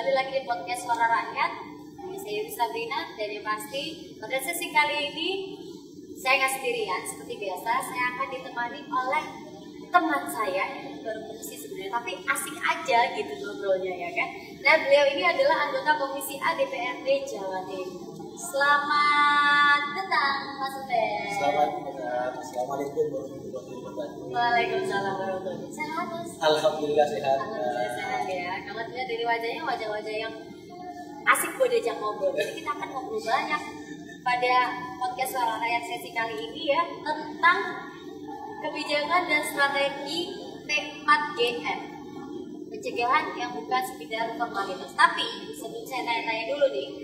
kembali lagi di podcast Suara Rakyat. Saya Yuri Sabrina, dan yang pasti pada sesi kali ini saya nggak sendirian. Seperti biasa, saya akan ditemani oleh teman saya yang baru komisi sebenarnya, tapi asik aja gitu ngobrolnya ya kan. Nah, beliau ini adalah anggota Komisi A DPRD Jawa Timur. Selamat datang, Mas Ubed. Selamat datang. Assalamualaikum warahmatullahi wabarakatuh. Waalaikumsalam warahmatullahi wabarakatuh. Sehat, Mas? Alhamdulillah sehat. Alhamdulillah sehat ya. Kalau dilihat dari wajahnya, wajah-wajah yang asik buat diajak ngobrol. Jadi kita akan ngobrol banyak pada podcast Suara Rakyat sesi kali ini ya, tentang kebijakan dan strategi P4GN, pencegahan yang bukan sekedar formalitas. Tapi sebelum saya tanya-tanya dulu nih,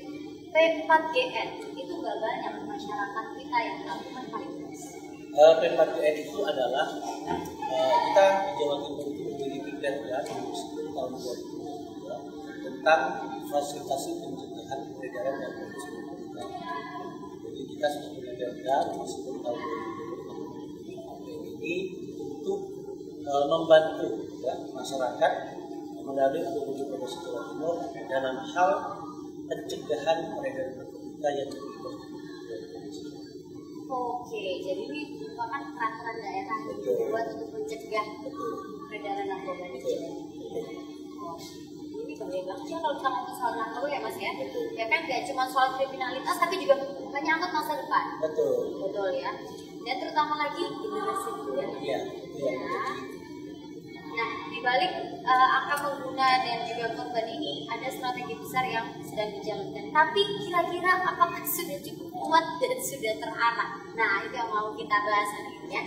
P4GN itu gak banyak masyarakat kita yang tahu formalitas. P4GN itu adalah kita di Jawa Timur itu memiliki perda nomor 10 tahun 2022 tentang fasilitasi pencegahan peredaran dan promosi narkotika. Jadi kita sudah punya perda nomor 10 tahun 2022 ini untuk membantu ya, masyarakat melalui Provinsi Promosi Jawa Timur dalam hal pencegahan peredaran narkotika yang Oke, jadi ini merupakan peraturan daerah yang dibuat untuk mencegah peredaran narkoba di Jawa Timur. Ini bahaya banget ya kalau kita ngomong soal narkoba ya Mas ya. Ya kan nggak cuma soal kriminalitas tapi juga menyangkut masa depan. Betul ya. Dan terutama lagi generasi muda. Iya. Nah, di balik angka pengguna dan juga korban ini ada strategi besar yang sedang dijalankan. Tapi kira-kira apakah sudah cukup kuat dan sudah terarah? Nah, itu yang mau kita bahas hari ini ya.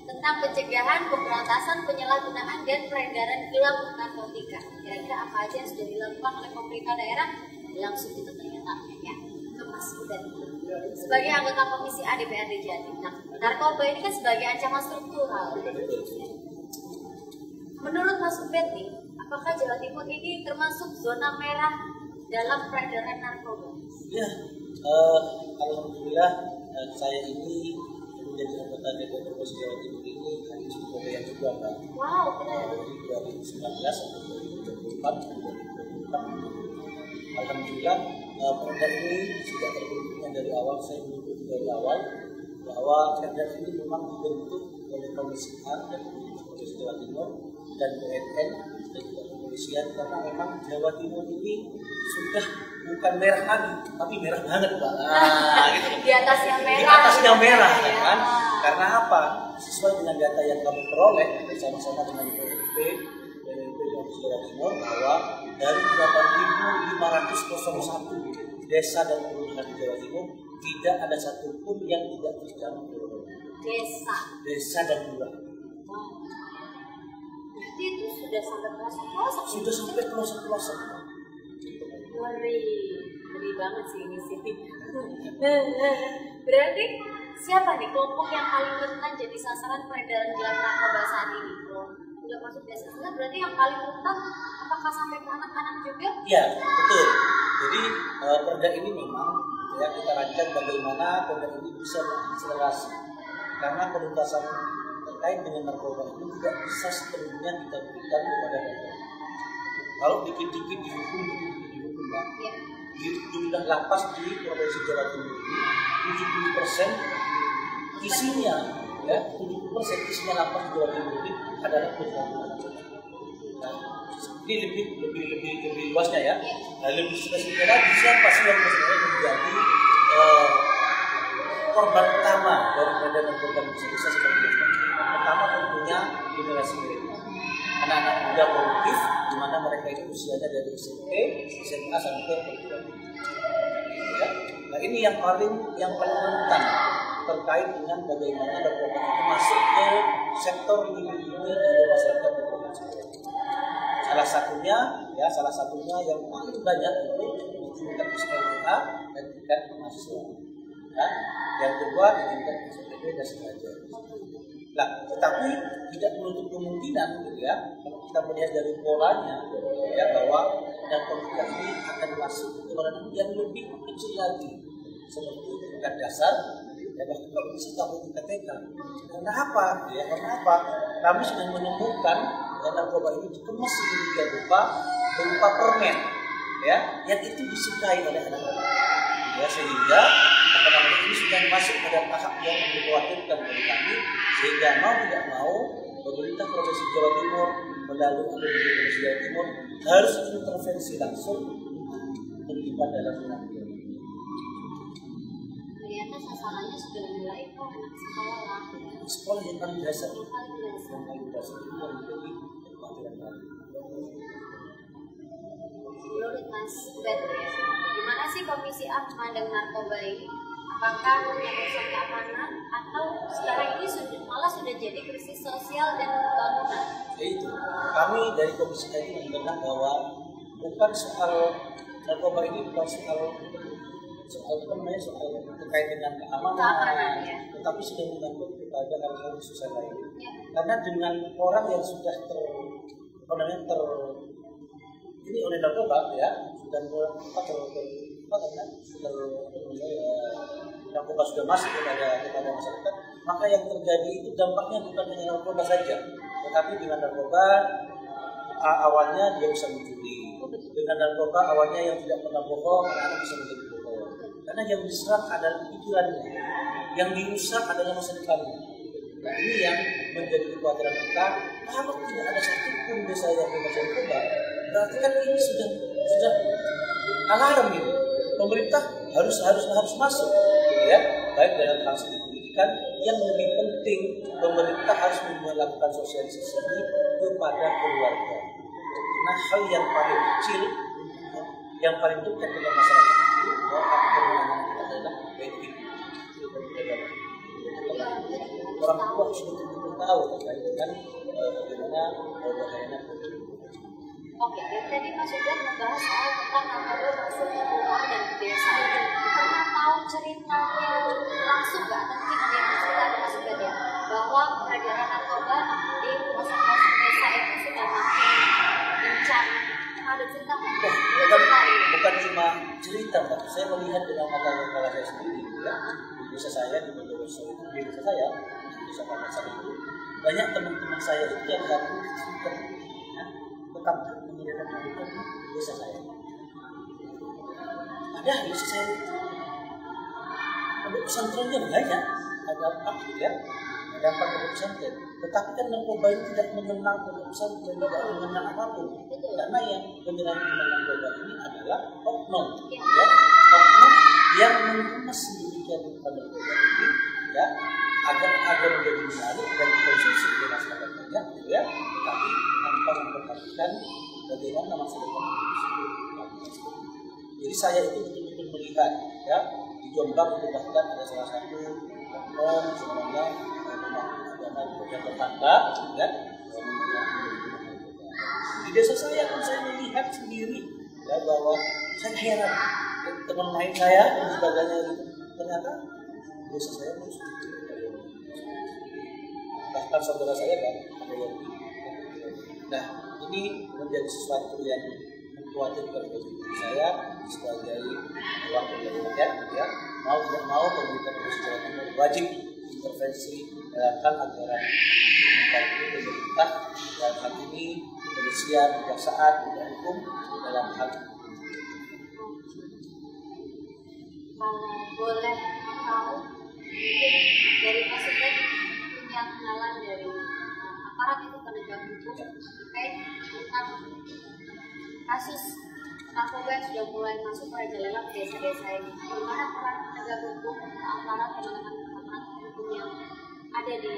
Tentang pencegahan, pemberantasan, penyalahgunaan dan peredaran gelap narkotika. Kira-kira apa aja yang sudah dilakukan oleh pemerintah daerah? Langsung kita tanya-tanya ya ke Mas Ubed. Sebagai anggota Komisi A DPRD Jatim. Nah, narkoba ini kan sebagai ancaman struktural. Menurut Mas Ubed nih, apakah Jawa Timur ini termasuk zona merah dalam peredaran narkoba? Ya, alhamdulillah saya ini menjadi anggota DPRD Provinsi Jawa Timur ini hari Surabaya yang kedua, Mbak. Wow, Dari 2019 sampai 2024. Alhamdulillah perda ini sudah terbentuknya dari awal. Saya mengikuti dari awal bahwa perda ini memang dibentuk oleh Komisi A dan Provinsi Jawa Timur dan BNN dan juga kepolisian, karena memang Jawa Timur ini sudah bukan merah lagi, tapi merah banget, Pak. Gitu. Di atas yang merah. Di atas yang merah, kan? Karena apa? Sesuai dengan data yang kami peroleh bersama-sama dengan BNP Jawa Timur, bahwa dari 8.501 desa dan kelurahan di Jawa Timur tidak ada satupun yang tidak terjamah desa dan kelurahan. Itu sudah sampai pelosok-pelosok. Sudah sampai pelosok-pelosok. Ngeri banget sih ini sih. Berarti siapa nih kelompok yang paling rentan jadi sasaran peredaran gelap narkoba saat ini? Kalau udah masuk desa, berarti yang paling rentan apakah sampai ke anak-anak juga? Ya, betul. Jadi perda ini memang ya kita rancang bagaimana perda ini bisa mengakselerasi, karena penuntasan terkait dengan narkoba ini tidak bisa sepenuhnya kita berikan kepada mereka. Kalau dikit-dikit dihukum, Mbak. Ya. Di jumlah lapas di Provinsi Jawa Timur ini 70% isinya, ya 70% isinya lapas di Jawa Timur ini adalah penyalahgunaan narkoba. Nah, ini lebih luasnya ya. Nah, lebih spesifik lagi siapa sih yang sebenarnya menjadi korban utama dari peredaran narkoba bisa seperti itu. Pertama tentunya generasi milenial, anak-anak muda produktif, di mana mereka itu usianya dari SMP, SMA sampai perguruan tinggi. Ya. Nah ini yang paling rentan terkait dengan bagaimana narkoba itu masuk ke sektor individu di masyarakat di provinsi. Salah satunya yang paling banyak itu di tingkat sekolah dan tingkat mahasiswa. Ya. Yang kedua di tingkat SMP dan sederajat. Nah, tetapi tidak menutup kemungkinan, gitu ya, kalau kita melihat dari polanya, ya, bahwa narkotika ini akan masuk ke ranah yang lebih kecil lagi, seperti tingkat dasar, ya, bahkan kalau bisa sampai tingkat TK. Karena apa? Ya, karena apa? Kami sudah menemukan narkoba ini dikemas berupa permen, ya, yang itu disukai oleh anak-anak, ya, sehingga ini sudah masuk pada tahap yang dikhawatirkan oleh kami, sehingga mau tidak mau pemerintah Provinsi Jawa Timur melalui Provinsi Jawa Timur harus intervensi langsung terlibat dalam penanganan. Ternyata sasarannya sudah mulai itu anak sekolah. Sekolah yang paling dasar, yang paling dasar itu yang menjadi kekhawatiran kami. Menurut Mas Ben, gimana sih Komisi A memandang narkoba ini? Apakah hanya urusan keamanan atau sekarang ini malah sudah jadi krisis sosial dan pembangunan? Ya itu, kami dari Komisi A itu memandang bahwa bukan soal narkoba ini bukan soal terkait dengan keamanan, ya. Tetapi sudah menyangkut kepada hal-hal sosial lain. Ya. Karena dengan orang yang sudah ini oleh narkoba, ya, dan narkoba sudah masuk kepada masyarakat, maka yang terjadi itu dampaknya bukan hanya narkoba saja, tetapi dengan narkoba awalnya dia bisa mencuri, dengan narkoba awalnya yang tidak pernah bohong, anak bisa menjadi bohong, karena yang diserang adalah pikirannya, yang dirusak adalah masa depannya. Nah, ini yang menjadi kekhawatiran kita. Kalau tidak ada satupun desa yang bebas narkoba, berarti kan ini sudah alarm gitu. Pemerintah harus masuk, gitu ya. Baik dalam hal segi pendidikan, yang lebih penting pemerintah harus melakukan sosialisasi ini kepada keluarga. Karena hal yang paling kecil, yang paling dekat dengan masyarakat itu bahwa kita adalah baik ibu. Orang tua sudah betul-betul tahu terkait dengan bagaimana bahayanya. Oke, yang tadi Mas sudah membahas soal tentang narkoba masuk ke ruang dan ke desa. Pernah tahu ceritanya langsung nggak? Mungkin ada yang cerita ada Mas Sudah ya, bahwa peredaran narkoba di pelosok-pelosok desa itu sudah makin kencang. Ada cerita nggak? Bukan cuma cerita, Pak. Saya melihat dengan mata kepala saya sendiri, ya. Di desa saya, di Bondowoso itu, di desa saya, di desa Pamekasan itu, banyak teman-teman saya itu yang gabung tetap menyediakan pendidikan di desa saya. Ada di desa saya itu. Ada pesantrennya banyak, ada 4 ya, ada 4 pondok pesantren. Tetapi kan narkoba ini tidak mengenal pondok pesantren, tidak mengenal apapun. Karena yang penyerang narkoba ini adalah oknum, ya, oknum yang mengemas sedemikian pada narkoba ini, ya, agar menjadi menarik dan dikonsumsi oleh masyarakat banyak, ya, tetapi tanpa memperhatikan bagaimana masa depan. Jadi saya itu betul-betul melihat, ya, di Jombang itu bahkan ada salah satu oknum sebenarnya agama yang tetangga, ya, di desa saya pun saya melihat sendiri, ya, bahwa saya heran teman main saya dan sebagainya gitu, ternyata desa saya pun bahkan saudara saya kan ada yang. Nah, ini menjadi sesuatu yang mengkhawatirkan bagi saya sebagai wakil dari rakyat, ya. Mau tidak mau pemerintah Provinsi Jawa Timur wajib intervensi dalam hal anggaran pemerintah dalam hal ini kepolisian, kejaksaan, dan hukum dalam hal boleh tahu mungkin dari Mas Sudah punya kenalan dari aparat itu penegak hukum terkait tentang kasus narkoba yang sudah mulai masuk perjalanan ke desa-desa ini. Bagaimana peran penegak hukum, aparat, teman-teman aparat hukum yang ada di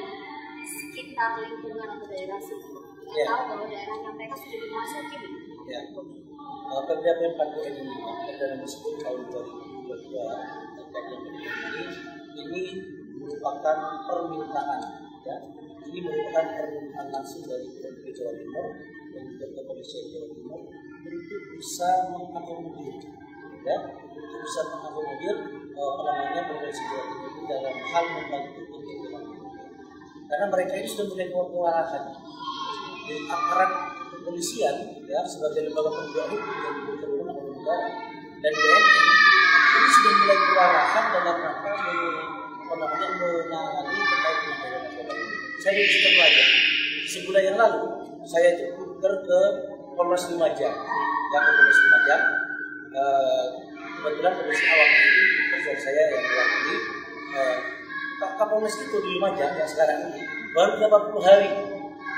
sekitar lingkungan atau daerah situ? Kita tahu bahwa daerahnya mereka sudah dimasuki. Ya, Perda PMK ini, Perda nomor 10 tahun 2022 terkait ini merupakan permintaan, ya. Ini merupakan permintaan langsung dari Provinsi Jawa Timur dan juga Kepolisian Jawa Timur untuk bisa mengakomodir, ya, untuk bisa mengakomodir Provinsi Jawa Timur itu dalam hal membantu pencegahan. Karena mereka ini sudah mulai kewalahan dari aparat kepolisian, ya, sebagai lembaga penegak hukum yang diberikan oleh negara dan BNN ini sudah mulai kewalahan dalam rangka menangani terkait dengan narkoba ini. Saya di situ aja. Sebulan yang lalu saya itu ke Polres Lumajang, ya, ke Polres Lumajang kebetulan kondisi awalnya itu dari saya yang mewakili Kapolres itu di Lumajang yang sekarang ini baru 80 hari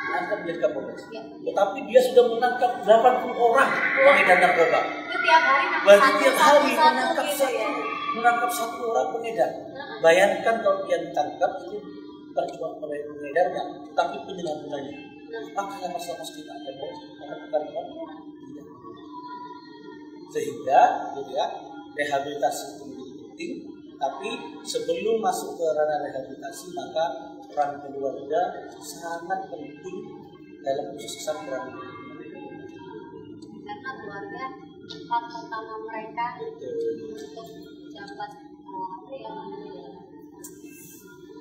diangkat menjadi Kapolres. Ya. Tetapi dia sudah menangkap 80 orang pengedar narkoba. Itu tiap hari Berarti tiap hari menangkap satu orang pengedar. Bayangkan kalau dia ditangkap itu bukan cuma pengedarnya, tapi penyalahgunanya. Makanya masyarakat kita ada bukan sehingga gitu ya, rehabilitasi itu menjadi penting. Tapi sebelum masuk ke ranah rehabilitasi, maka peran keluarga sangat penting dalam kesuksesan peran. Karena keluarga tempat pertama mereka untuk dapat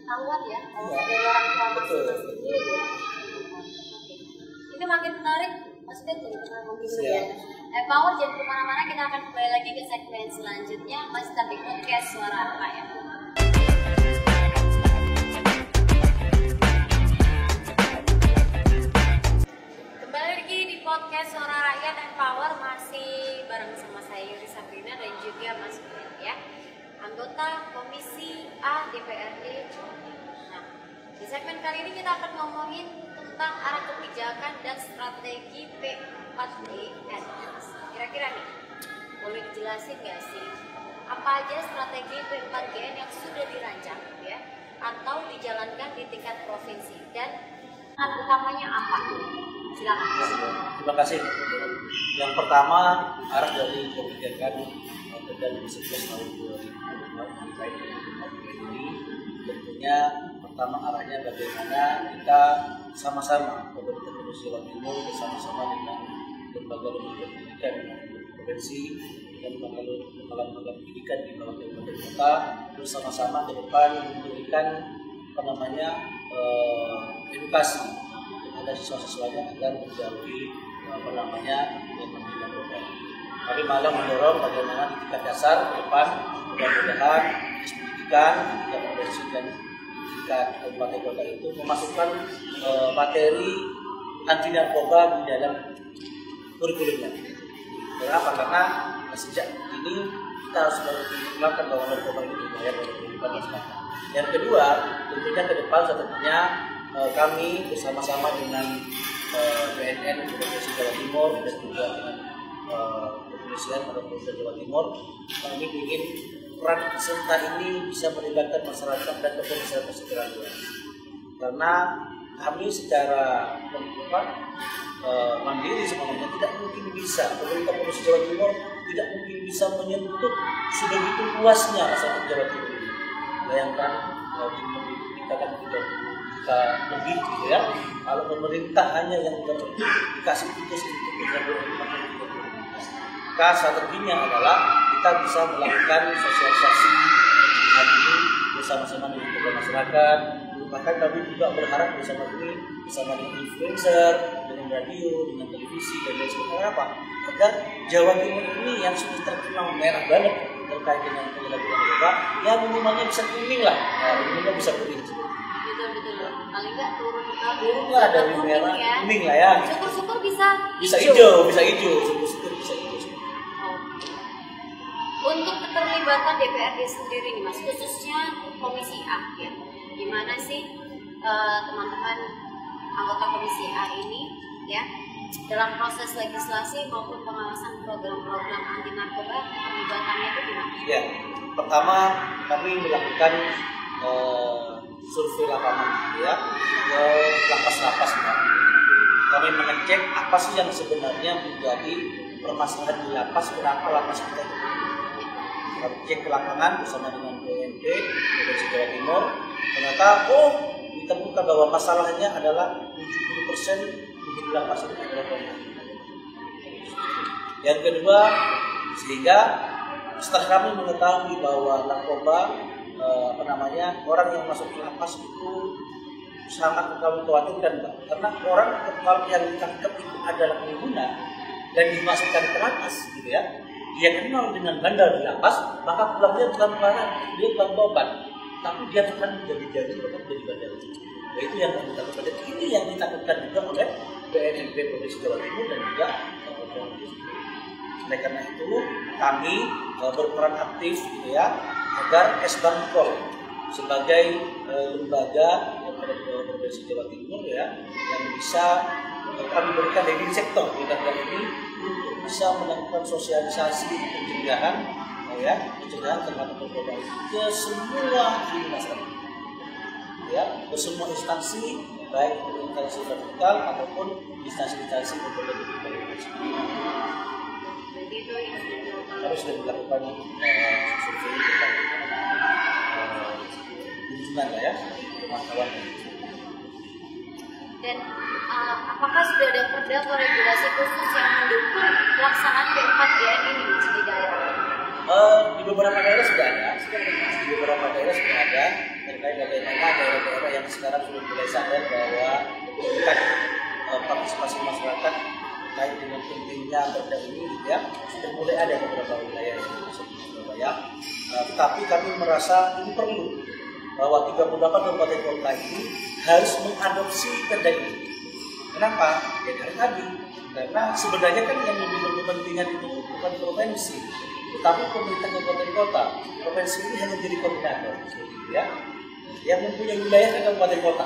tahuan ya dari orang tua masing-masing. Ini makin menarik, maksudnya tuh memilih ya. Power jangan kemana-mana, kita akan kembali lagi ke segmen selanjutnya masih tapi podcast Suara Rakyat. Kembali lagi di podcast Suara Rakyat dan Power, masih bareng sama saya Yuri Sabrina dan juga Mas Ben ya, anggota Komisi A DPRD. Nah, di segmen kali ini kita akan ngomongin tentang arah kebijakan dan strategi P4GN. Kira-kira nih, boleh dijelasin nggak sih apa aja strategi P4GN yang sudah dirancang ya atau dijalankan di tingkat provinsi dan utamanya apa? Silakan. Terima kasih. Yang pertama, arah dari kebijakan Pemda 11 tahun 2024 terkait dengan ini tentunya pertama arahnya bagaimana kita sama-sama pemerintah Provinsi Jawa Timur bersama-sama dengan lembaga-lembaga pendidikan provinsi dan lembaga pendidikan di bawah kabupaten kota bersama-sama ke depan memberikan edukasi kepada siswa-siswanya agar menjauhi yang namanya program. Kami malah mendorong bagaimana di tingkat dasar ke depan mudah-mudahan pendidikan tingkat provinsi dan tingkat kabupaten kota itu memasukkan materi anti narkoba di dalam kurikulumnya. Kenapa? Karena sejak ini kita harus melakukan bahwa narkoba ini berbahaya pada kehidupan masyarakat. Yang kedua, tentunya ke depan selanjutnya kami bersama-sama dengan BNN Provinsi Jawa Timur dan juga dengan kepolisian Provinsi Jawa Timur, kami ingin peran serta ini bisa melibatkan masyarakat dan kepolisian secara luas. Karena kami secara mandiri sebenarnya tidak mungkin bisa, pemerintah Provinsi Jawa Timur tidak mungkin bisa menyentuh sebegitu luasnya masyarakat Jawa Timur ini. Bayangkan kita kan 30 juta lebih gitu ya. Kalau pemerintah hanya yang dikasih tugas untuk menjaga maka strateginya adalah kita bisa melakukan sosialisasi ini bersama-sama dengan masyarakat. Bahkan kami juga berharap bersama dengan influencer, dengan radio, dengan televisi dan lain sebagainya apa? Agar Jawa Timur ini yang sudah terkenal merah banget terkait dengan penyalahgunaan narkoba, ya minimalnya bisa kuning lah, minimalnya bisa kuning. Betul. Paling nggak turun lah dari merah kuning lah ya. Syukur-syukur bisa hijau, syukur-syukur bisa hijau. Untuk keterlibatan DPRD sendiri nih Mas, khususnya Komisi A ya, gimana sih teman-teman anggota Komisi A ini ya dalam proses legislasi maupun pengawasan program-program anti narkoba, pembuatannya itu gimana? Ya, pertama kami melakukan survei lapangan ya ke lapas-lapas ya. Kami mengecek apa sih yang sebenarnya menjadi permasalahan di lapas, kenapa lapas kita itu. Kami cek ke lapangan bersama dengan BNP Provinsi Jawa Timur, ternyata ditemukan bahwa masalahnya adalah 70% di lapas itu adalah narkoba. Yang kedua, sehingga setelah kami mengetahui bahwa narkoba orang yang masuk ke lapas itu sangat kami khawatirkan, karena orang kalau yang ditangkap itu adalah pengguna dan dimasukkan ke lapas gitu ya, dia kenal dengan bandar di lapas, maka pulangnya bukan barang, dia bukan beban, tapi dia akan menjadi bandar. Nah, itu yang kami takutkan. Ini yang ditakutkan juga oleh BNNP Provinsi Jawa Timur dan juga Oleh karena itu kami berperan aktif gitu ya agar Esbanpol sebagai lembaga pada Provinsi Jawa Timur ya yang bisa kami berikan leading sektor di negara ini untuk bisa melakukan sosialisasi pencegahan terhadap narkoba ke semua masyarakat ya, ke semua instansi baik instansi vertikal ataupun instansi-instansi berbagai harus dilakukan survei kunjungan lah ya pemantauan. Dan apakah sudah ada perda atau regulasi khusus yang mendukung pelaksanaan P4GN ini di daerah? Di beberapa daerah sudah ada. Di beberapa daerah sudah ada terkait bagaimana daerah-daerah yang sekarang sudah mulai sadar bahwa tingkat partisipasi masyarakat terkait dengan pentingnya perda ini gitu ya sudah mulai ada di beberapa wilayah di Surabaya. Tetapi kami merasa ini perlu bahwa 38 kabupaten kota ini harus mengadopsi perda ini. Kenapa? Ya dari tadi. Karena sebenarnya kan yang lebih berkepentingan itu bukan provinsi, tetapi pemerintah kabupaten kota. Provinsi ini hanya menjadi koordinator, ya, yang mempunyai wilayah di kabupaten kota.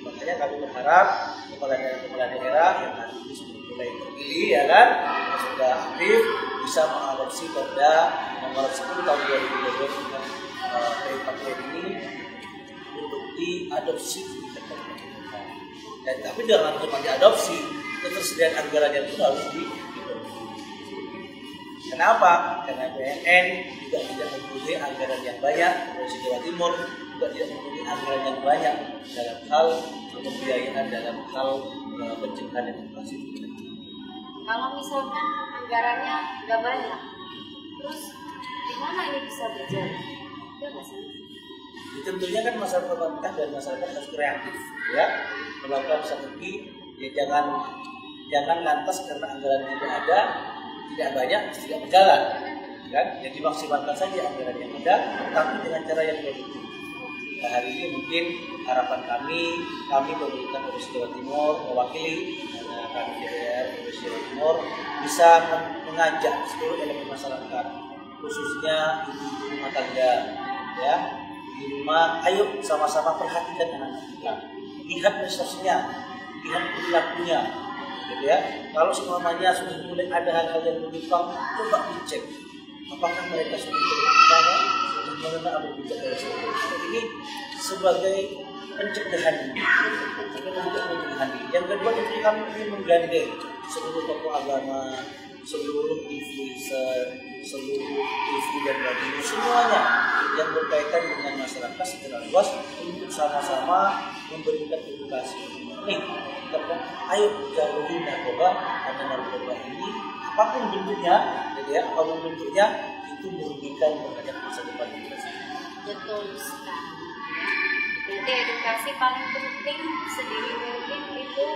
Makanya kami berharap kepala daerah yang hari ini sudah mulai terpilih, ya kan, sudah aktif, bisa mengadopsi perda nomor 10 tahun 2022 dengan P4GN ini untuk diadopsi. Dan tapi jangan cuma diadopsi, ketersediaan anggarannya itu harus Kenapa? Karena BNN juga tidak mempunyai anggaran yang banyak, Provinsi Jawa Timur juga tidak mempunyai anggaran yang banyak dalam hal pembiayaan, dalam hal pencegahan dan edukasi. Kalau misalkan anggarannya nggak banyak, terus di mana ini bisa berjalan? Ya nggak sih? Tentunya kan masyarakat pemerintah dan masyarakat harus kreatif, ya, melakukan strategi. Ya jangan lantas karena anggaran tidak ada, tidak banyak, tidak berjalan, kan? Yang dimaksimalkan saja anggaran yang ada, tapi dengan cara yang produktif. Nah, hari ini mungkin harapan kami pemerintah Provinsi Jawa Timur mewakili kami DPR Provinsi Jawa Timur bisa mengajak seluruh elemen masyarakat, khususnya ibu rumah tangga, ya, di rumah, ayo sama-sama perhatikan anak kita, lihat medsosnya, lihat perilakunya, gitu ya. Kalau semuanya sudah mulai ada hal-hal yang menyimpang, coba dicek apakah mereka sudah terutama sudah mengenal atau tidak. Ini sebagai pencegahan. Yang kedua itu kami ingin menggandeng seluruh tokoh agama, seluruh influencer, seluruh TV dan radio, semuanya yang berkaitan dengan masyarakat secara luas untuk sama-sama memberikan edukasi. Nih, ayo jauhi narkoba, karena narkoba ini apapun bentuknya, gitu ya, apapun bentuknya itu merugikan terhadap masa depan kita. Betul sekali. Berarti edukasi paling penting sedini mungkin itu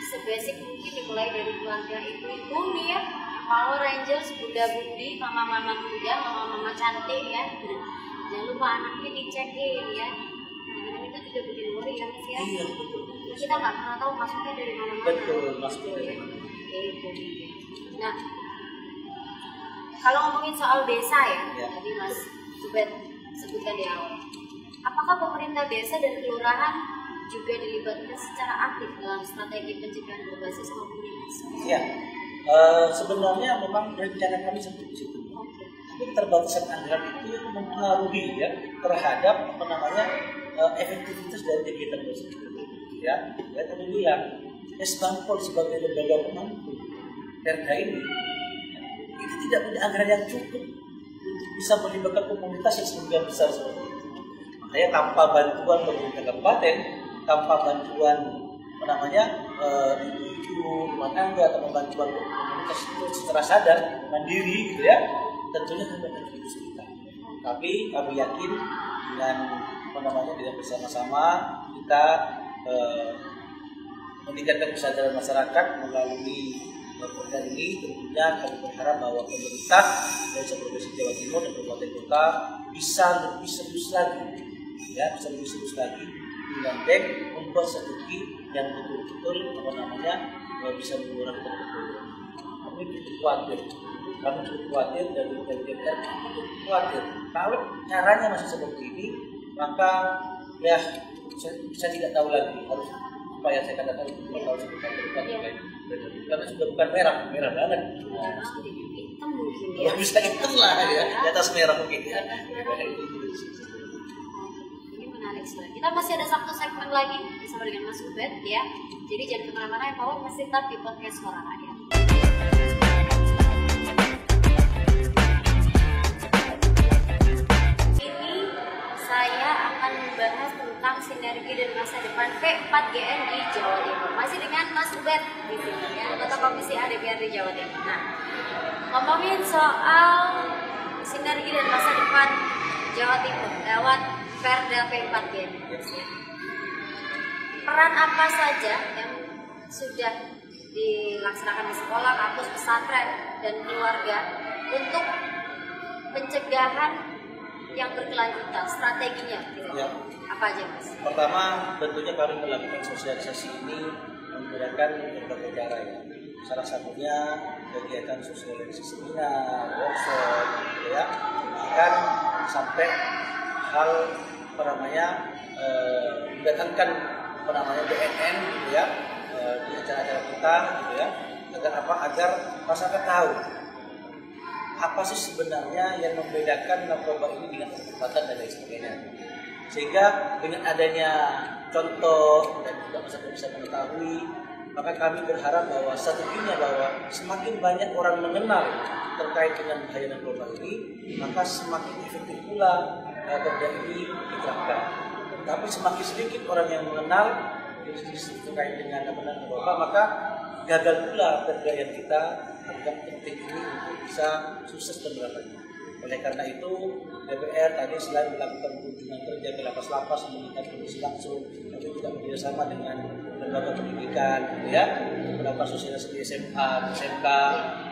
sebasic mungkin dimulai dari keluarga ibu-ibu nih ya. Kalau Rangers, bunda-budi, mama-mama muda, mama-mama cantik ya. Jangan lupa anaknya dicekin ya. Nah, itu juga bikin worry ya Mas ya. Iya, betul. Kita nggak pernah tahu masuknya dari mana-mana. Betul, masuknya dari mana. Itu dia. Nah, kalau ngomongin soal desa ya, tadi Mas Zubed sebutkan di awal. Apakah pemerintah desa dan kelurahan juga dilibatkan secara aktif dalam strategi pencegahan berbasis komunitas? Iya. Sebenarnya memang rencana kami seperti itu. Tapi keterbatasan anggaran itu mempengaruhi ya terhadap efektivitas dari kegiatan tersebut. Ya, kami bilang Esbanpol sebagai lembaga pemangku perda ini itu tidak punya anggaran yang cukup untuk bisa melibatkan komunitas yang sedemikian besar seperti itu. Makanya tanpa bantuan pemerintah kabupaten, tanpa bantuan ibu-ibu rumah tangga atau bantuan komunitas itu secara sadar mandiri gitu ya, tentunya kami akan kesulitan. Tapi kami yakin dengan bersama-sama kita meningkatkan kesadaran masyarakat melalui perda ini. Tentunya kami berharap bahwa pemerintah dari Provinsi Jawa Timur dan kabupaten kota bisa lebih serius lagi, ya, menggandeng membuat strategi yang betul-betul bisa mengurangi perkembangan. Kami cukup khawatir kami cukup khawatir dari DPR cukup khawatir. Kalau caranya masih seperti ini, maka ya saya tidak tahu lagi harus apa yang saya katakan 2 tahun ke depan karena sudah bukan merah banget. Hitam mungkin Ya bisa hitam lah ya, di atas merah mungkin ya. Ini menarik sekali. Kita masih ada 1 segmen lagi bersama dengan Mas Ubed ya. Jadi jangan kemana-mana ya, Pak, masih tetap di podcast Suara Rakyat. Ini saya akan membahas tentang sinergi dan masa depan P4GN di Jawa Timur. Masih dengan Mas Ubed di sini ya, anggota Komisi A DPRD Jawa Timur. Nah, ngomongin soal sinergi dan masa depan Jawa Timur lewat Perda P4GN. Peran apa saja yang sudah dilaksanakan di sekolah, kampus, pesantren, dan keluarga untuk pencegahan yang berkelanjutan, strateginya gitu. Ya. Apa aja, Mas? Pertama, tentunya kami melakukan sosialisasi ini menggunakan berbagai cara ya. Salah satunya kegiatan sosialisasi seminar, workshop, gitu ya. Bahkan sampai hal mendatangkan BNN gitu ya di acara-acara kita gitu ya. Agar masyarakat tahu apa sih sebenarnya yang membedakan narkoba ini dengan obat-obatan dan lain sebagainya. Sehingga dengan adanya contoh dan juga masyarakat bisa mengetahui, maka kami berharap bahwa strateginya bahwa semakin banyak orang mengenal terkait dengan bahaya narkoba ini, maka semakin efektif pula perda ini diterapkan. Tapi semakin sedikit orang yang mengenal terkait dengan narkoba, maka gagal pula perda yang kita anggap penting ini untuk bisa sukses penerapannya. Oleh karena itu, DPR tadi selain melakukan kunjungan kerja ke lapas-lapas, meningkat kondisi langsung, tapi juga bekerjasama dengan lembaga pendidikan, gitu ya, melakukan sosialisasi di SMA, SMK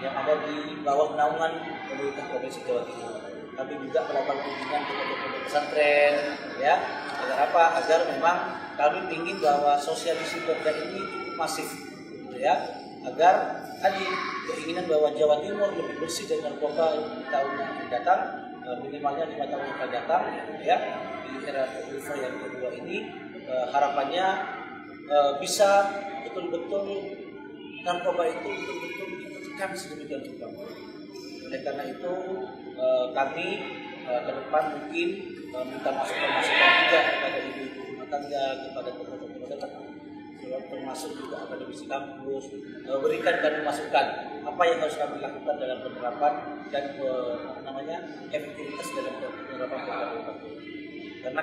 yang ada di bawah naungan pemerintah Provinsi Jawa Timur. Kami juga melakukan kunjungan ke pondok pesantren, ya, agar apa? Agar memang kami ingin bahwa sosialisasi perda ini masif, gitu ya, agar tadi keinginan bahwa Jawa Timur lebih bersih dari narkoba di tahun yang akan datang, minimalnya 5 tahun yang akan datang, ya, di era Ulfa yang kedua ini, harapannya bisa betul-betul narkoba itu betul-betul ditekan sedemikian rupa. Oleh karena itu kami ke depan mungkin minta masukan-masukan juga kepada ibu-ibu rumah tangga, kepada teman-teman, termasuk juga akademisi kampus, berikan kami masukan apa yang harus kami lakukan dalam penerapan dan efektivitas dalam penerapan program. Karena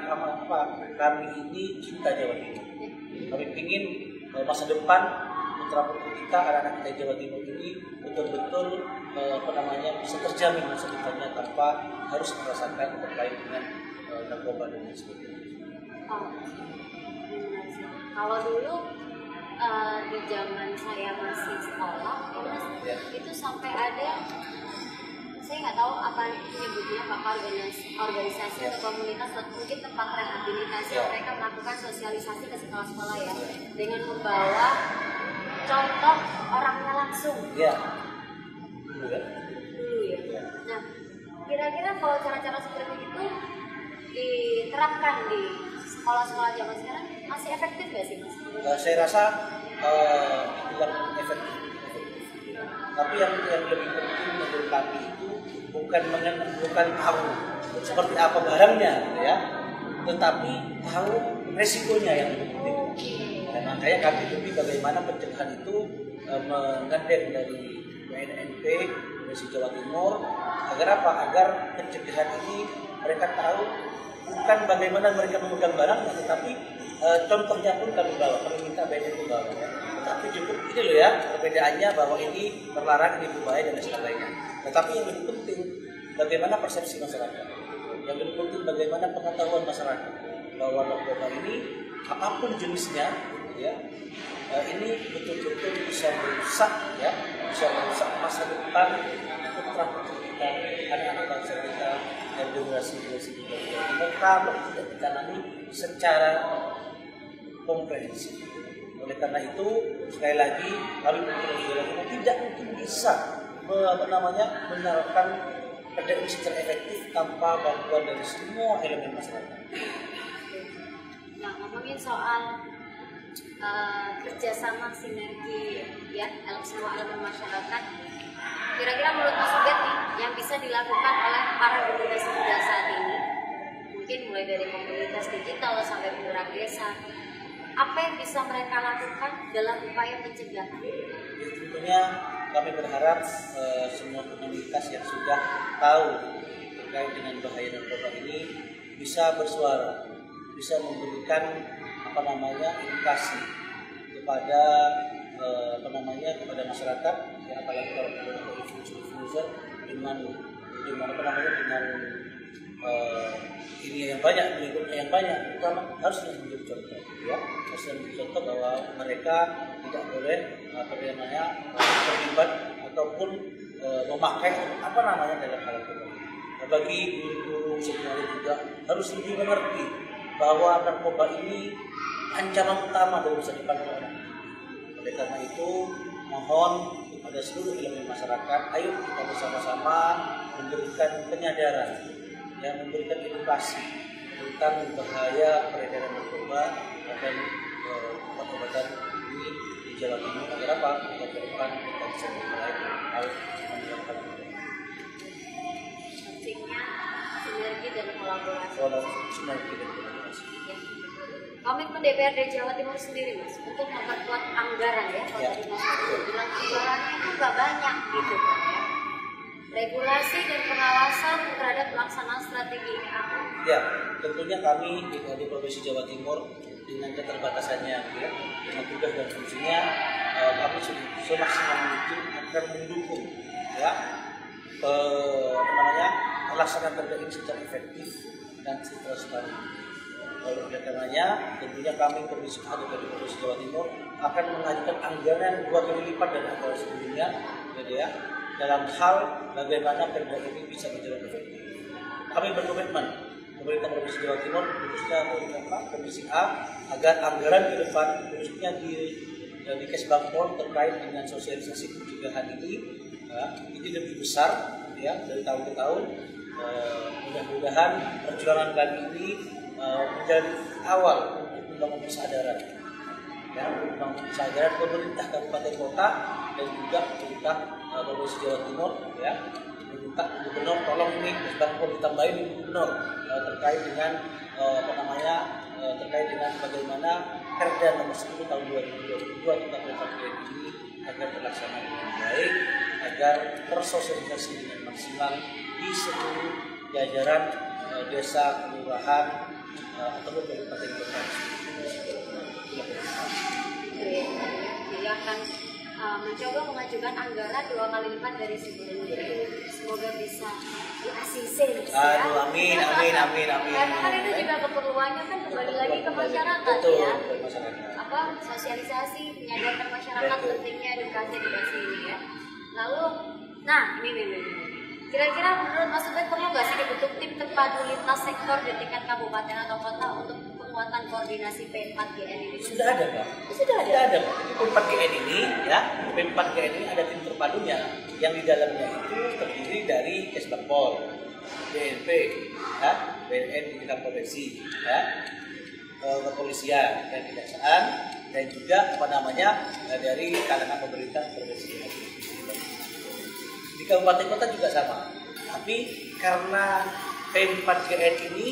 kami ini cinta Jawa Timur. Kami ingin masa depan putra putri kita, anak-anak kita Jawa Timur ini betul-betul bisa terjamin masa depannya tanpa harus merasakan terkait dengan narkoba dan sebagainya. Kalau dulu di zaman saya masih sekolah, itu sampai ada, saya nggak tahu apa menyebutnya, apakah organisasi atau komunitas atau mungkin tempat rehabilitasi mereka melakukan sosialisasi ke sekolah-sekolah ya, dengan membawa contoh orangnya langsung. Dulu ya. Nah, kira-kira kalau cara-cara seperti itu diterapkan di sekolah-sekolah zaman sekarang masih efektif nggak sih, Mas? Saya rasa yang efektif. Tapi yang lebih penting menurut kami itu bukan tahu seperti apa barangnya, gitu ya, tetapi tahu resikonya yang lebih penting. Dan makanya kami lebih bagaimana pencegahan itu mengandeng dari BNNP Provinsi Jawa Timur agar apa? Agar pencegahan ini mereka tahu bukan bagaimana mereka memegang barangnya, tetapi contohnya pun kami minta BNN bawa. Tetapi cukup ini loh ya, perbedaannya bahwa ini terlarang, ini berbahaya dan sebagainya. Tetapi yang lebih penting bagaimana persepsi masyarakat. Yang lebih penting bagaimana pengetahuan masyarakat bahwa narkoba ini apapun jenisnya, ya, ini betul-betul bisa merusak masa depan putra-putri kita, anak-anak bangsa kita dan generasi kita. Kalau tidak ditangani secara komprehensif. Oleh karena itu, sekali lagi kami tidak mungkin bisa menerapkan kerja ini secara efektif tanpa bantuan dari semua elemen masyarakat. Nah, ngomongin soal kerjasama sinergi ya dalam semua elemen masyarakat, kira-kira menurut Mas Ubed nih yang bisa dilakukan oleh para generasi muda saat ini, mungkin mulai dari komunitas digital sampai penggerak desa, apa yang bisa mereka lakukan dalam upaya pencegahan? Tentunya kami berharap semua komunitas yang sudah tahu terkait dengan bahaya narkoba ini bisa bersuara, bisa memberikan edukasi kepada kepada masyarakat, ya, apalagi kalau influencer dengan ini yang banyak, pengikutnya yang banyak, terutama harus menjadi contoh, ya, harus menjadi contoh bahwa mereka tidak boleh terlibat ataupun memakai dalam hal itu. Bagi guru-guru semuanya juga harus lebih mengerti bahwa narkoba ini ancaman utama dari masa depan orang. Oleh karena itu, mohon kepada seluruh elemen masyarakat, ayo kita bersama-sama memberikan penyadaran, ya, memberikan edukasi tentang bahaya peredaran narkoba dan obat-obatan ini di Jawa Timur. Agar apa? Agar ke depan kita bisa mulai hal menjalankan itu. Pentingnya sinergi dan kolaborasi. Sinergi dan kolaborasi. Komitmen DPRD Jawa Timur sendiri, Mas, untuk memperkuat anggaran ya. Kalau tadi Mas bilang anggarannya itu nggak banyak gitu kan ya. Regulasi dan pengawasan terhadap pelaksanaan strategi ini apa? Ya, tentunya kami di Provinsi Jawa Timur dengan keterbatasannya, ya, dengan tugas dan fungsinya, kami semaksimal mungkin akan mendukung, ya, pelaksanaan kerja ini secara efektif dan transparan. Oleh karenanya, tentunya kami Komisi A dari Provinsi Jawa Timur akan mengajukan anggaran 2 kali lipat dari anggaran sebelumnya, gitu ya, dalam hal bagaimana kerja ini bisa berjalan efektif. Kami berkomitmen pemerintah Provinsi Jawa Timur, khususnya Komisi A, agar anggaran ke depan, khususnya di Kesbangpol terkait dengan sosialisasi pencegahan ini lebih besar, ya, dari tahun ke tahun. Mudah-mudahan perjuangan kami ini menjadi awal untuk membangun kesadaran, ya, membangun kesadaran pemerintah kabupaten kota dan juga pemerintah Provinsi Jawa Timur, ya, meminta gubernur tolong ini Kesbangpol ditambahin di gubernur terkait dengan terkait dengan bagaimana Perda nomor 10 tahun 2022 tentang PPKM ini agar terlaksana dengan baik, agar tersosialisasi dengan maksimal di seluruh jajaran desa, kelurahan ataupun kabupaten kota. Jadi akan mencoba mengajukan anggaran 2 kali lipat dari sebelumnya. Semoga bisa di-ACC. Aduh, amin. Karena kan itu juga keperluannya kan kembali lagi ke masyarakat. Betul, ya. ke masyarakat. Sosialisasi, menyadarkan masyarakat pentingnya edukasi ini ya. Lalu, nah ini. Kira-kira menurut Mas Ubed perlu nggak sih dibentuk tim terpadu lintas sektor di tingkat kabupaten atau kota untuk penguatan koordinasi P4GN ini? Sudah ada, Pak. Sudah ada, Pak. P4GN ini, ya, P4GN ini ada tim terpadunya yang di dalamnya itu terdiri dari Kesbangpol, BNP, ya, BNN di tingkat provinsi, ya, kepolisian dan kejaksaan, dan juga dari kalangan pemerintah provinsi. Di kabupaten kota juga sama, tapi karena P4GN ini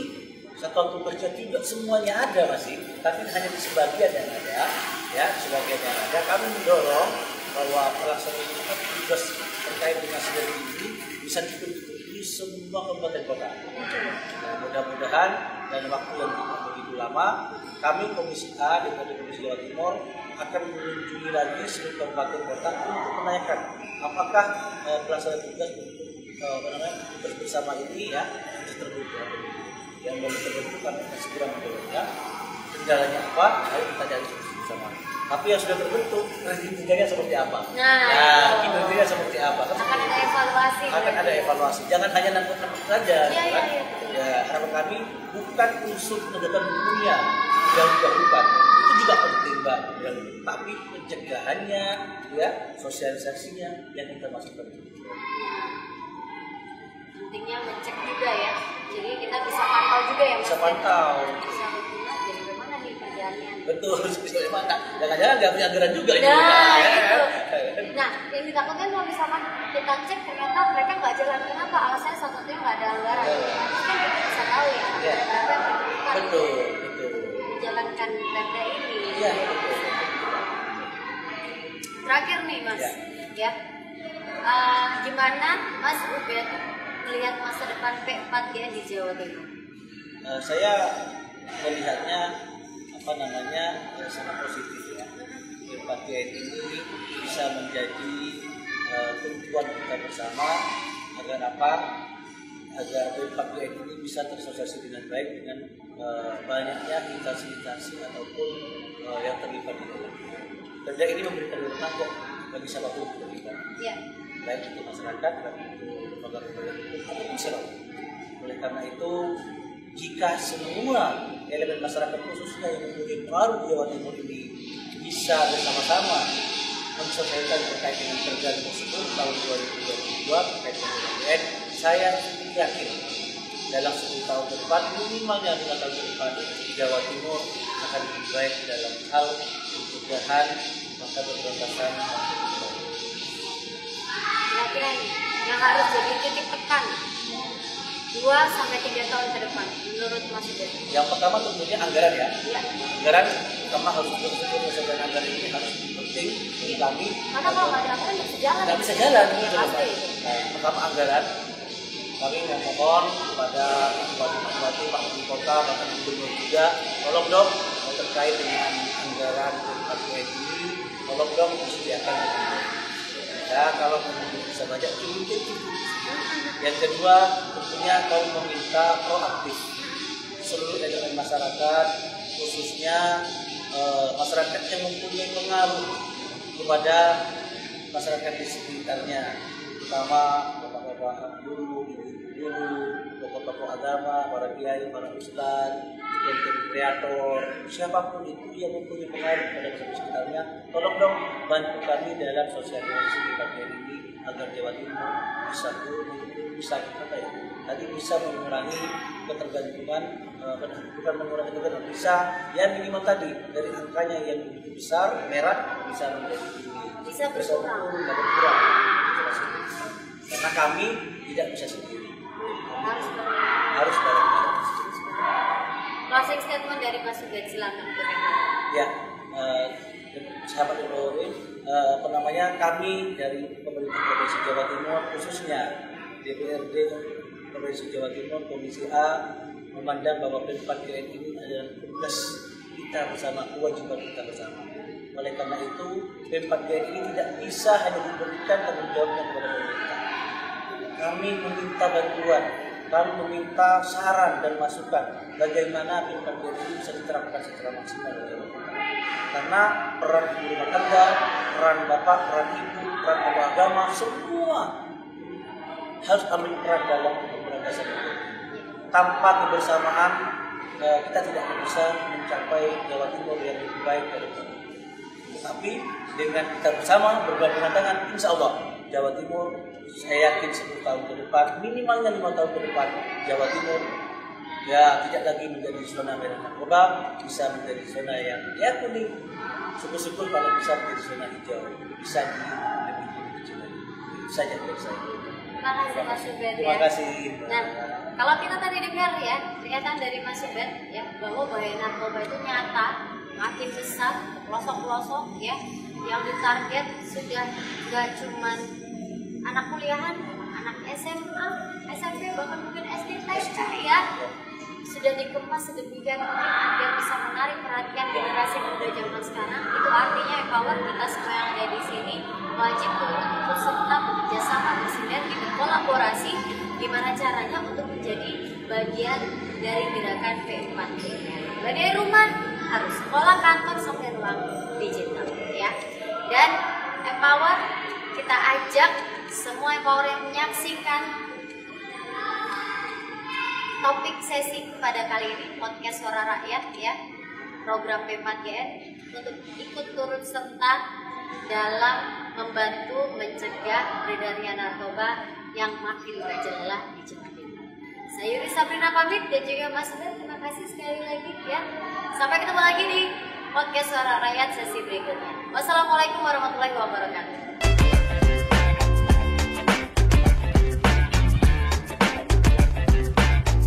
satuan tugasnya tidak semuanya ada masih, tapi hanya di sebagian yang ada, ya, sebagian yang ada. Kami mendorong bahwa pelaksanaan tugas terkait dengan sinergi ini bisa dibentuk di semua kabupaten kota. Nah, mudah-mudahan dalam waktu yang tidak begitu lama, kami Komisi A di Provinsi Jawa Timur akan mengunjungi lagi seluruh kabupaten kota untuk menanyakan apakah pelaksanaan tugas bersama ini, ya, bisa terbentuk. Yang belum terbentuk kami akan segera mendorongnya. Kendalanya apa? Ayo kita cari solusi bersama. Tapi yang sudah terbentuk, kinerjanya seperti apa? Nah, kinerjanya seperti apa? Akan ada evaluasi. Akan ada evaluasi. Jangan hanya nangkut-nangkut saja. Iya. Ya, harapan kami bukan unsur penegakan hukumnya yang bukan. Itu juga juga penting Mbak, tapi pencegahannya, ya, sosialisasinya yang kita masukkan. Pentingnya ngecek juga ya, jadi kita bisa pantau juga ya Mas. Bisa pantau. Bisa hubungan dari bagaimana nih kerjaannya. Betul, dari mana? Jangan-jangan nggak punya anggaran juga ini. Nah, Ya. itu. Nah, yang ditakutkan kalau misalkan kita cek ternyata mereka nggak jalan, kenapa? Alasannya satu-satunya nggak ada anggaran. Terus kan kita bisa tahu ya, Ya. berapa yang dibutuhkan Betul. menjalankan perda ini. Iya, betul. Terakhir nih Mas, ya. Gimana Mas Ubed melihat masa depan P4GN di Jawa Timur? Saya melihatnya sangat positif ya. P4GN ini bisa menjadi tujuan kita bersama agar agar P4GN ini bisa tersosialisasi dengan baik dengan banyaknya instansi-instansi ataupun yang terlibat di dalam. Perda ini memberikan ruang kok bagi siapapun terlibat. Ya. Baik itu masyarakat, baik itu lembaga-lembaga hukum atau siapapun. Oleh karena itu, jika semua elemen masyarakat khususnya yang mempunyai pengaruh di Jawa Timur ini bisa bersama-sama menselesaikan terkait dengan perda tersebut tahun 2022 terkait dengan PPN, saya yakin dalam 10 tahun ke depan, minimalnya 5 tahun ke depan, Jawa Timur akan lebih baik dalam hal pencegahan maka pemberantasan. Kira-kira yang harus jadi titik tekan 2-3 tahun ke depan menurut Mas Ubed? Yang pertama tentunya anggaran ya. Iya. Anggaran pertama harus betul-betul anggaran ini harus penting bagi kami. Karena kalau nggak ada anggaran nggak bisa jalan. Nggak bisa jalan. Ya, pasti. Nah, pertama anggaran. Kami memohon kepada Bupati, Pak Wali Kota, bahkan Gubernur juga, tolong dong terkait dengan anggaran P4GN ini, tolong dong disediakan. Ya, kalau bisa banyak cukup. Yang kedua, tentunya kami meminta proaktif seluruh elemen masyarakat, khususnya masyarakat yang mempunyai pengaruh kepada masyarakat di sekitarnya, terutama bapak-bapak guru, tokoh-tokoh agama, para kiai, para ustadz, konten kreator, siapapun itu yang mempunyai pengaruh pada masyarakat sekitarnya, tolong dong bantu kami dalam sosialisasi P4GN ini agar Jawa Timur bisa mengurangi ketergantungan, bukan mengurangi ketergantungan, bisa ya minimal tadi dari angkanya yang begitu besar merah bisa menjadi tinggi, bisa berkurang. Karena kami tidak bisa sendiri, harus bareng-bareng. Closing statement dari Mas Ubed, silakan. Ya, sahabat Uluri, kami dari pemerintah Provinsi Jawa Timur, khususnya DPRD Provinsi Jawa Timur Komisi A, memandang bahwa P4GN ini adalah tugas kita bersama, kewajiban kita bersama. Oleh karena itu, P4GN ini tidak bisa hanya diberikan tanggung jawabnya kepada pemerintah. Kami meminta bantuan, kami meminta saran dan masukan bagaimana P4GN ini bisa diterapkan secara maksimal oleh pemerintah. Karena peran ibu rumah tangga, peran bapak, peran ibu, peran tokoh agama, semua harus ambil peran dalam pemberantasan itu. Tanpa kebersamaan kita tidak bisa mencapai Jawa Timur yang lebih baik dari itu. Tetapi dengan kita bersama bergabungan tangan, insya Allah Jawa Timur, saya yakin 10 tahun ke depan, minimalnya 5 tahun ke depan, Jawa Timur ya tidak lagi menjadi zona merah narkoba, bisa menjadi zona yang ya kuning, syukur-syukur kalau bisa menjadi zona hijau, bisa lebih kecil lagi. Bisa jadi saya. Terima kasih Mas Ubed. Terima kasih. Nah, kalau kita tadi dengar ya pernyataan dari Mas Ubed ya bahwa bahaya narkoba itu nyata, makin besar, pelosok-pelosok ya, yang ditarget sudah nggak cuman anak kuliahan, anak SMA, SMP, bahkan mungkin SD, TK ya, sudah dikemas sedemikian mungkin agar bisa menarik perhatian generasi muda zaman sekarang. Itu artinya empower kita semua yang ada di sini wajib untuk ikut serta bekerja sama, bersinergi, berkolaborasi. Gimana caranya untuk menjadi bagian dari gerakan P4GN. Dari rumah harus sekolah, kantor, sampai ruang digital ya. Dan empower, kita ajak semua empower yang menyaksikan topik sesi pada kali ini podcast Suara Rakyat ya, program P4GN untuk ikut turut serta dalam membantu mencegah beredarnya narkoba yang makin merajalela di Jawa Timur. Saya Yuri Sabrina pamit dan juga Mas Uda, terima kasih sekali lagi ya. Sampai ketemu lagi di podcast Suara Rakyat sesi berikutnya. Wassalamualaikum warahmatullahi wabarakatuh.